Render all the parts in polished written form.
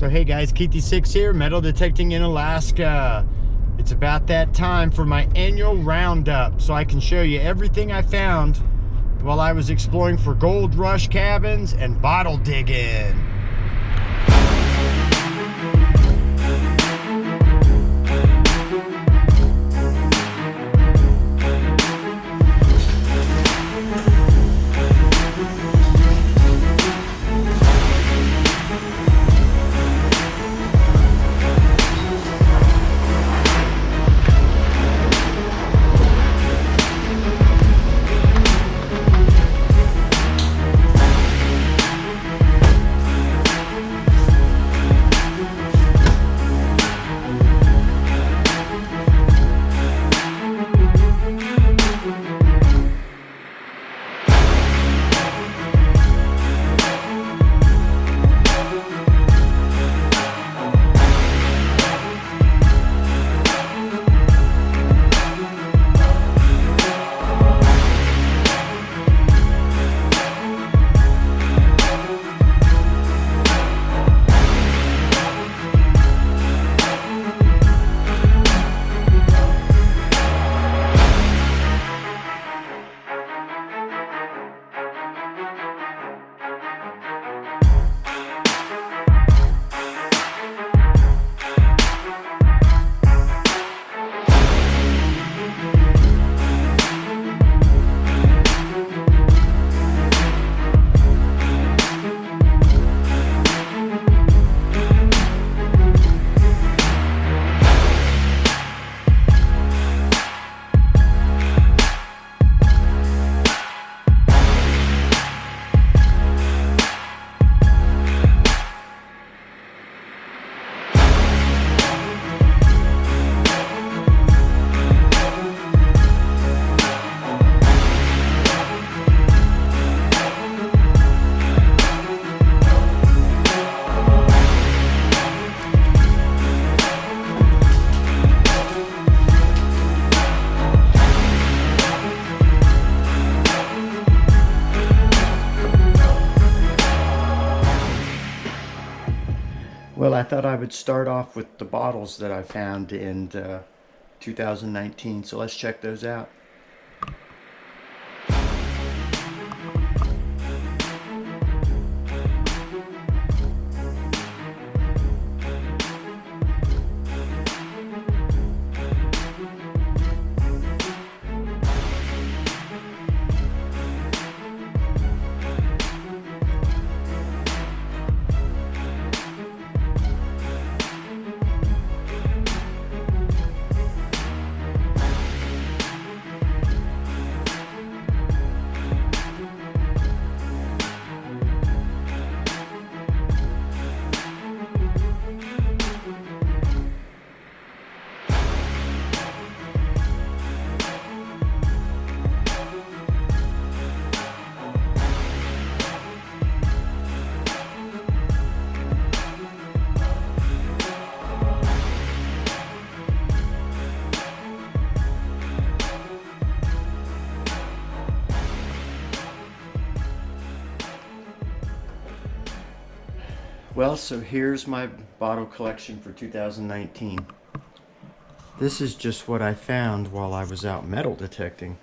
So hey guys, Keithy6 here, metal detecting in Alaska. It's about that time for my annual roundup, so I can show you everything I found while I was exploring for gold rush cabins and bottle digging. Well, I thought I would start off with the bottles that I found in 2019, so let's check those out. Well, so here's my bottle collection for 2019. This is just what I found while I was out metal detecting.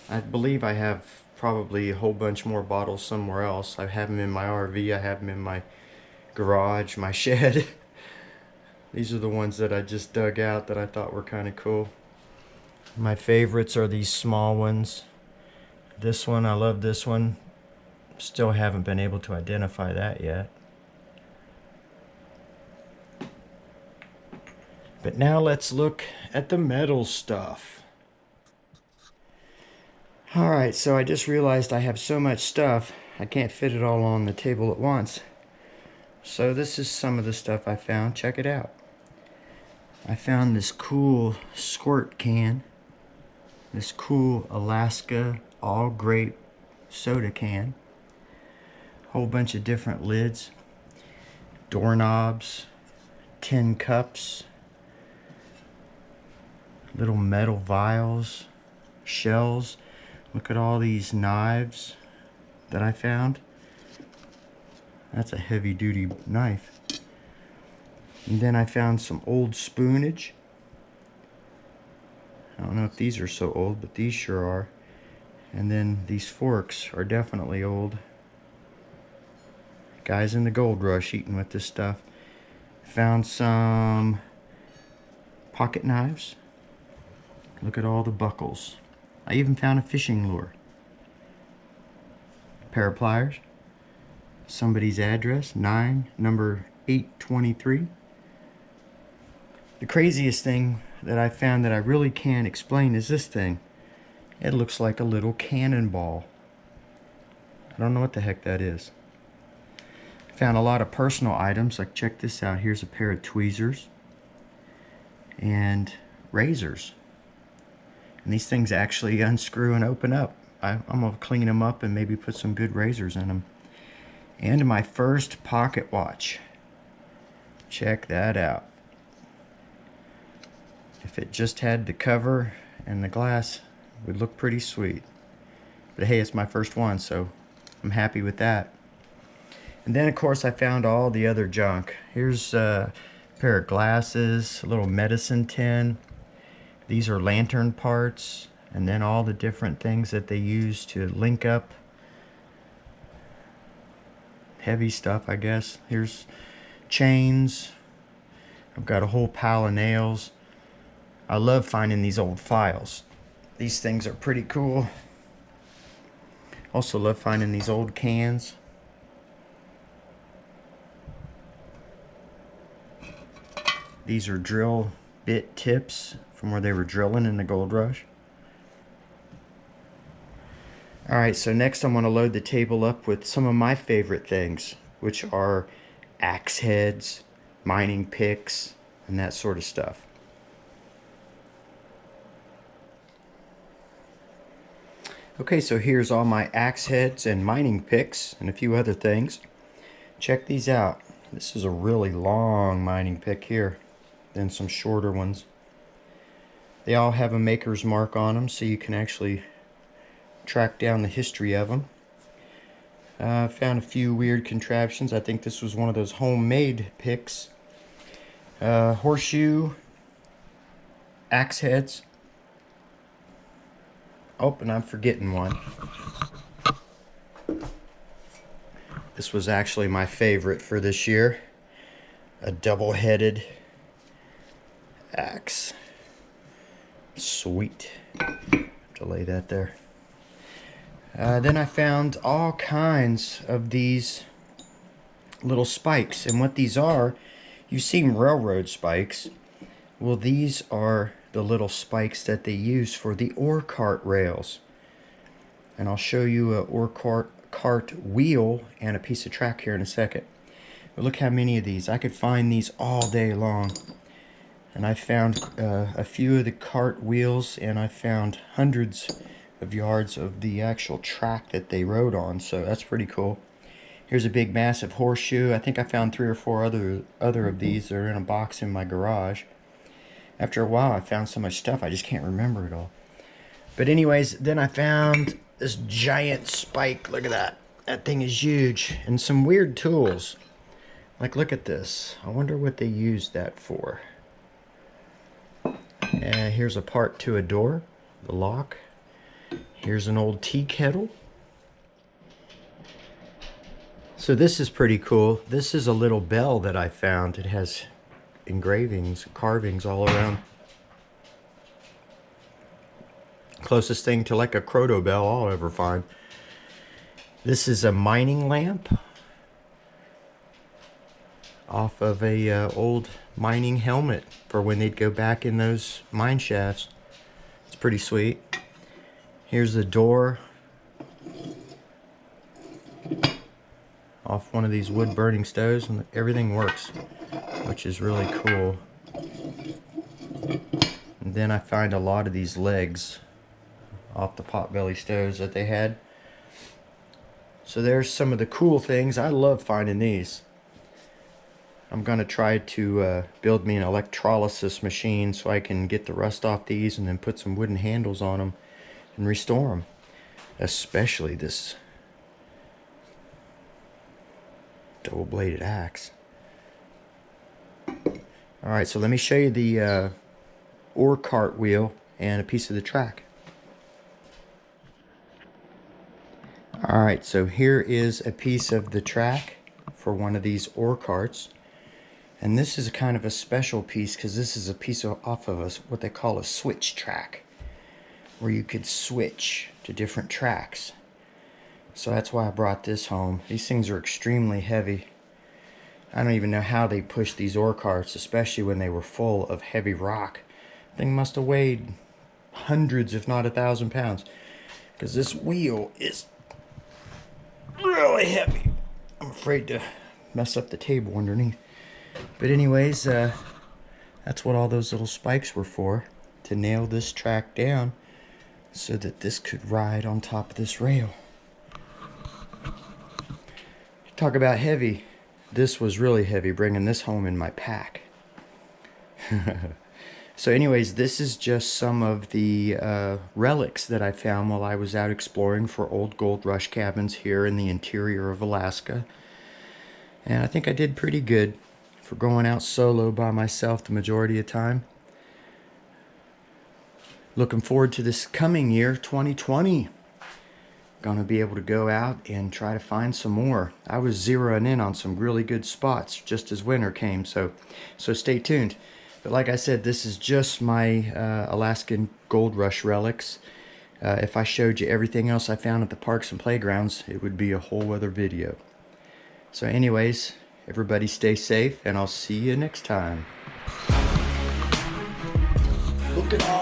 I believe I have probably a whole bunch more bottles somewhere else. I have them in my RV, I have them in my garage, my shed. These are the ones that I just dug out that I thought were kind of cool. My favorites are these small ones. This one, I love this one. Still haven't been able to identify that yet. But now let's look at the metal stuff. Alright, so I just realized I have so much stuff, I can't fit it all on the table at once. So this is some of the stuff I found. Check it out. I found this cool squirt can. This cool Alaska all grape soda can. Whole bunch of different lids, doorknobs, tin cups, little metal vials, shells. Look at all these knives that I found. That's a heavy duty knife. And then I found some old spoonage. I don't know if these are so old, but these sure are. And then these forks are definitely old. Guys in the gold rush eating with this stuff. Found some pocket knives. Look at all the buckles. I even found a fishing lure. A pair of pliers. Somebody's address, number 823. The craziest thing that I found that I really can't explain is this thing. It looks like a little cannonball. I don't know what the heck that is. Found a lot of personal items, like check this out. Here's a pair of tweezers and razors. And these things actually unscrew and open up. I'm going to clean them up and maybe put some good razors in them. And my first pocket watch. Check that out. If it just had the cover and the glass, it would look pretty sweet. But hey, it's my first one, so I'm happy with that. And then of course I found all the other junk. Here's a pair of glasses, a little medicine tin. These are lantern parts, and then all the different things that they use to link up heavy stuff, I guess. Here's chains. I've got a whole pile of nails. I love finding these old files. These things are pretty cool. Also love finding these old cans. These are drill bit tips from where they were drilling in the gold rush. Alright, so next I'm going to load the table up with some of my favorite things, which are axe heads, mining picks, and that sort of stuff. Okay, so here's all my axe heads and mining picks and a few other things. Check these out. This is a really long mining pick here, then some shorter ones. They all have a maker's mark on them, so you can actually track down the history of them. Found a few weird contraptions. I think this was one of those homemade picks. Horseshoe, axe heads. Oh, and I'm forgetting one. This was actually my favorite for this year. A double-headed axe. Sweet. Have to lay that there. Then I found all kinds of these little spikes, and what these are, you've seen railroad spikes. Well, these are the little spikes that they use for the ore cart rails. And I'll show you a ore cart wheel and a piece of track here in a second. But look how many of these. I could find these all day long. And I found a few of the cart wheels, and I found hundreds of yards of the actual track that they rode on, so that's pretty cool. Here's a big massive horseshoe. I think I found 3 or 4 other of these. They're in a box in my garage. After a while I found so much stuff I just can't remember it all. But anyways, then I found this giant spike. Look at that. That thing is huge. And some weird tools. Like, look at this. I wonder what they used that for. Here's a part to a door, the lock. Here's an old tea kettle. So this is pretty cool. This is a little bell that I found. It has engravings, carvings all around. Closest thing to like a croto bell I'll ever find. This is a mining lamp off of a old mining helmet for when they'd go back in those mine shafts. It's pretty sweet. Here's the door off one of these wood burning stoves, and everything works, which is really cool. And then I find a lot of these legs off the potbelly stoves that they had. So there's some of the cool things. I love finding these. I'm going to try to build me an electrolysis machine so I can get the rust off these and then put some wooden handles on them and restore them. Especially this double-bladed axe. Alright, so let me show you the ore cart wheel and a piece of the track. Alright, so here is a piece of the track for one of these ore carts. And this is kind of a special piece because this is a piece off of what they call a switch track, where you could switch to different tracks. So that's why I brought this home. These things are extremely heavy. I don't even know how they pushed these ore carts, especially when they were full of heavy rock. The thing must have weighed hundreds, if not 1,000 pounds, because this wheel is really heavy. I'm afraid to mess up the table underneath. But anyways, that's what all those little spikes were for, to nail this track down so that this could ride on top of this rail. Talk about heavy. This was really heavy, bringing this home in my pack. So anyways, this is just some of the relics that I found while I was out exploring for old gold rush cabins here in the interior of Alaska. And I think I did pretty good for going out solo by myself the majority of the time. Looking forward to this coming year, 2020. Gonna be able to go out and try to find some more. I was zeroing in on some really good spots just as winter came, so stay tuned. But like I said, this is just my Alaskan Gold Rush relics. If I showed you everything else I found at the parks and playgrounds, it would be a whole other video. So anyways, everybody stay safe, and I'll see you next time. Look at all